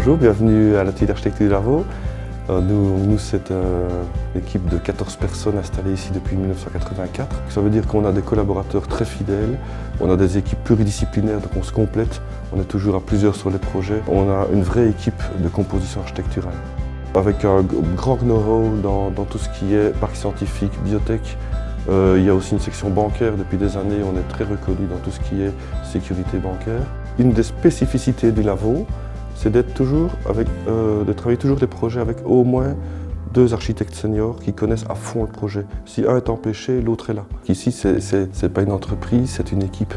Bonjour, bienvenue à l'atelier d'architecture du Lavaux. Nous c'est une équipe de 14 personnes installées ici depuis 1984. Ça veut dire qu'on a des collaborateurs très fidèles, on a des équipes pluridisciplinaires, donc on se complète, on est toujours à plusieurs sur les projets. On a une vraie équipe de composition architecturale. Avec un grand know-how dans tout ce qui est parc scientifique, biotech. Il y a aussi une section bancaire depuis des années, on est très reconnu dans tout ce qui est sécurité bancaire. Une des spécificités du Lavaux, c'est de travailler toujours des projets avec au moins 2 architectes seniors qui connaissent à fond le projet. Si un est empêché, l'autre est là. Ici, c'est pas une entreprise, c'est une équipe.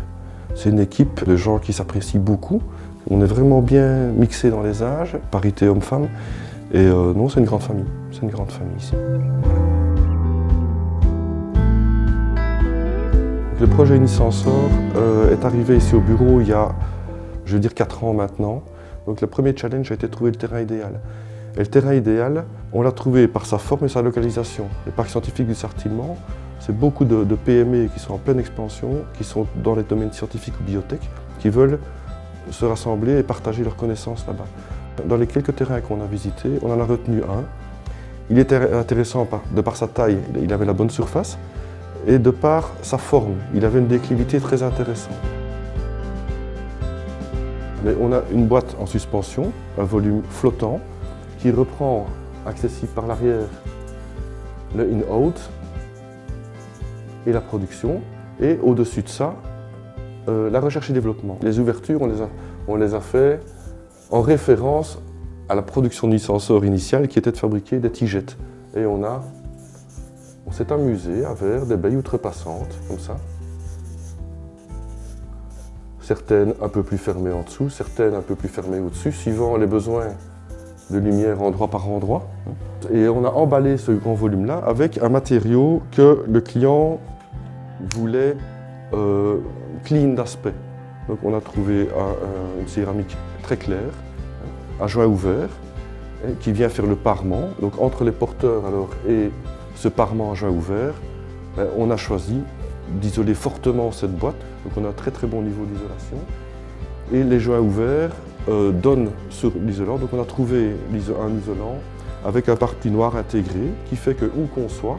C'est une équipe de gens qui s'apprécient beaucoup. On est vraiment bien mixé dans les âges, parité homme-femme. Et non, c'est une grande famille. C'est une grande famille ici. Le projet Unisensor est arrivé ici au bureau il y a, je veux dire, 4 ans maintenant. Donc le premier challenge a été de trouver le terrain idéal. Et le terrain idéal, on l'a trouvé par sa forme et sa localisation. Le parc scientifique du Sartillement, c'est beaucoup de PME qui sont en pleine expansion, qui sont dans les domaines scientifiques ou biotech, qui veulent se rassembler et partager leurs connaissances là-bas. Dans les quelques terrains qu'on a visités, on en a retenu un. Il était intéressant de par sa taille, il avait la bonne surface, et de par sa forme, il avait une déclivité très intéressante. Mais on a une boîte en suspension, un volume flottant, qui reprend, accessible par l'arrière, le in-out et la production. Et au-dessus de ça, la recherche et développement. Les ouvertures, on les a fait en référence à la production d'Unisensor initiale qui était de fabriquer des tigettes. Et on s'est amusé à faire des baies outrepassantes, comme ça. Certaines un peu plus fermées en dessous, certaines un peu plus fermées au-dessus, suivant les besoins de lumière endroit par endroit. Et on a emballé ce grand volume-là avec un matériau que le client voulait clean d'aspect. Donc on a trouvé une céramique très claire, à joint ouvert, qui vient faire le parement. Donc entre les porteurs alors, et ce parement à joint ouvert, on a choisi d'isoler fortement cette boîte. Donc on a un très très bon niveau d'isolation. Et les joints ouverts donnent sur l'isolant. Donc on a trouvé un isolant avec un parapluie noir intégré qui fait que où qu'on soit,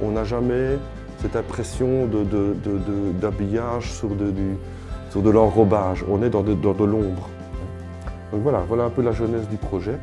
on n'a jamais cette impression d'habillage sur de l'enrobage. On est dans de l'ombre. Donc voilà un peu la genèse du projet.